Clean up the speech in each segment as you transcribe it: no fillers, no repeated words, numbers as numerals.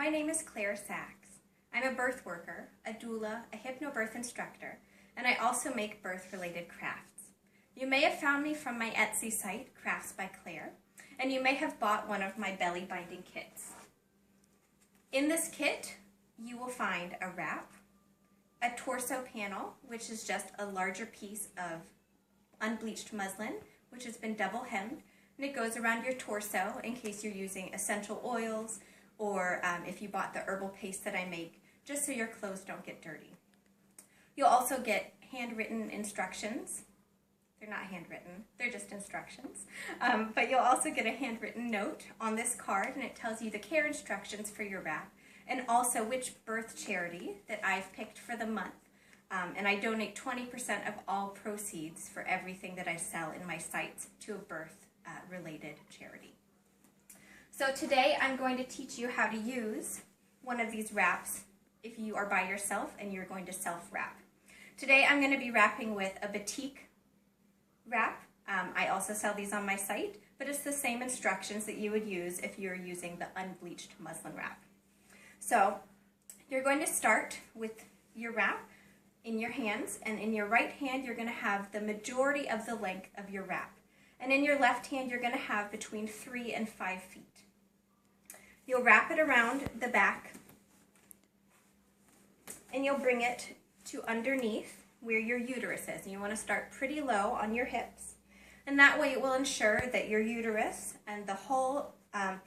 My name is Claire Sachs. I'm a birth worker, a doula, a hypnobirth instructor, and I also make birth-related crafts. You may have found me from my Etsy site, Crafts by Claire, and you may have bought one of my belly binding kits. In this kit, you will find a wrap, a torso panel, which is just a larger piece of unbleached muslin, which has been double hemmed, and it goes around your torso in case you're using essential oils or if you bought the herbal paste that I make, just so your clothes don't get dirty. You'll also get handwritten instructions. They're not handwritten, they're just instructions. But you'll also get a handwritten note on this card, and it tells you the care instructions for your wrap, and also which birth charity that I've picked for the month. And I donate 20% of all proceeds for everything that I sell in my sites to a birth-related charity. So today I'm going to teach you how to use one of these wraps if you are by yourself and you're going to self-wrap. Today I'm going to be wrapping with a batik wrap. I also sell these on my site, but it's the same instructions that you would use if you're using the unbleached muslin wrap. So you're going to start with your wrap in your hands, and in your right hand you're going to have the majority of the length of your wrap, and in your left hand you're going to have between 3 and 5 feet. You'll wrap it around the back and you'll bring it to underneath where your uterus is, and you want to start pretty low on your hips, and that way it will ensure that your uterus and the whole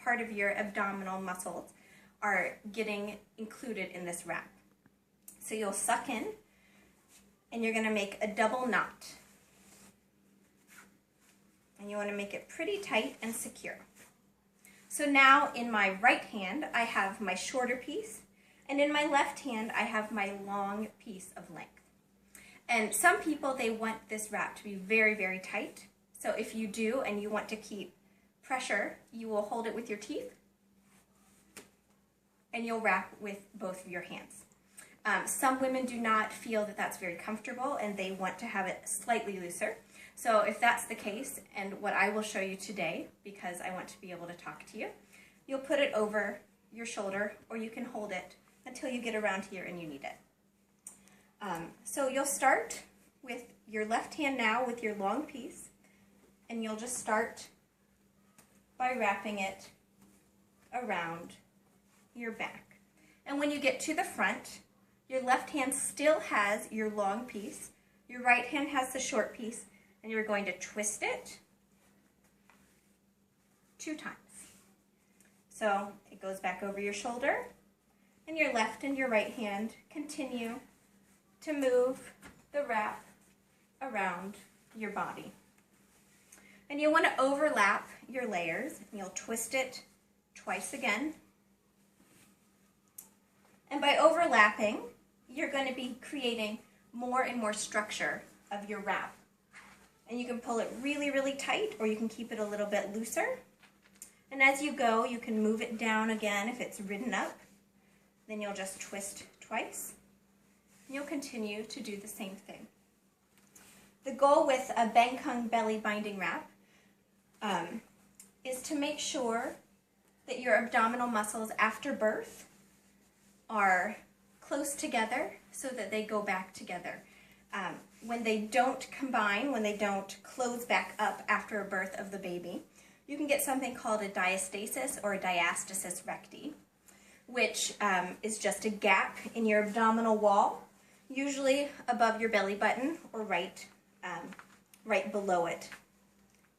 part of your abdominal muscles are getting included in this wrap. So you'll suck in and you're going to make a double knot, and you want to make it pretty tight and secure. So now in my right hand I have my shorter piece, and in my left hand I have my long piece of length. And some people, they want this wrap to be very, very tight. So if you do and you want to keep pressure, you will hold it with your teeth and you'll wrap with both of your hands. Some women do not feel that that's very comfortable and they want to have it slightly looser. So if that's the case, and what I will show you today, because I want to be able to talk to you, you'll put it over your shoulder, or you can hold it until you get around here and you need it. So you'll start with your left hand now with your long piece, and you'll just start by wrapping it around your back. And when you get to the front, your left hand still has your long piece, your right hand has the short piece, and you're going to twist it 2 times. So it goes back over your shoulder, and your left and your right hand continue to move the wrap around your body. And you want to overlap your layers, and you'll twist it twice again. And by overlapping, you're going to be creating more and more structure of your wrap. And you can pull it really, really tight, or you can keep it a little bit looser. And as you go, you can move it down again if it's ridden up. Then you'll just twist twice. And you'll continue to do the same thing. The goal with a Bengkung belly binding wrap is to make sure that your abdominal muscles after birth are close together so that they go back together. When they don't combine, when they don't close back up after a birth of the baby, you can get something called a diastasis or a diastasis recti, which is just a gap in your abdominal wall, usually above your belly button or right below it.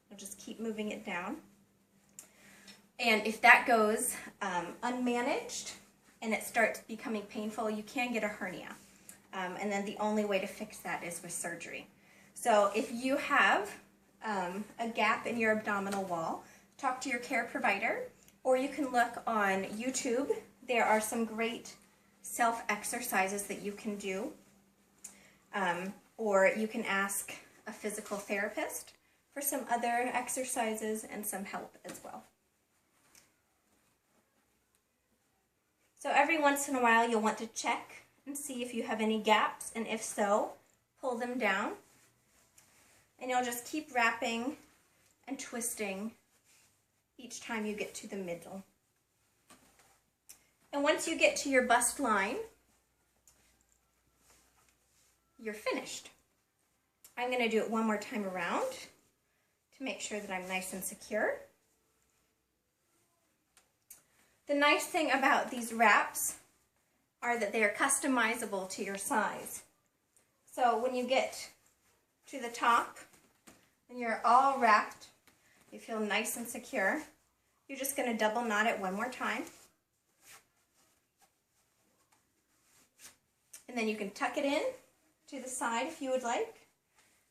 You'll just keep moving it down. And if that goes unmanaged and it starts becoming painful, you can get a hernia. And then the only way to fix that is with surgery. So if you have a gap in your abdominal wall, talk to your care provider, or you can look on YouTube. There are some great self-exercises that you can do, or you can ask a physical therapist for some other exercises and some help as well. So every once in a while you'll want to check and see if you have any gaps, and if so, pull them down. And you'll just keep wrapping and twisting each time you get to the middle. And once you get to your bust line, you're finished. I'm going to do it one more time around to make sure that I'm nice and secure. The nice thing about these wraps are that they are customizable to your size. So when you get to the top and you're all wrapped, you feel nice and secure, you're just going to double knot it one more time. And then you can tuck it in to the side if you would like.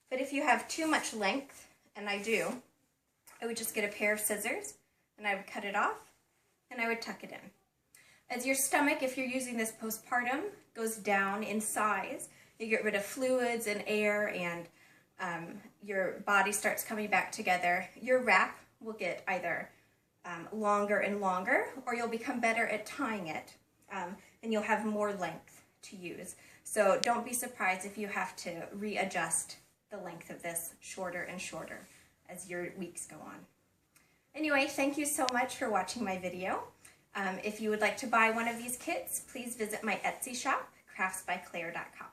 But if you have too much length, and I do, I would just get a pair of scissors and I would cut it off and I would tuck it in. As your stomach, if you're using this postpartum, goes down in size, you get rid of fluids and air and your body starts coming back together, your wrap will get either longer and longer, or you'll become better at tying it and you'll have more length to use. So don't be surprised if you have to readjust the length of this shorter and shorter as your weeks go on. Anyway, thank you so much for watching my video. If you would like to buy one of these kits, please visit my Etsy shop, craftsbyclaire.com.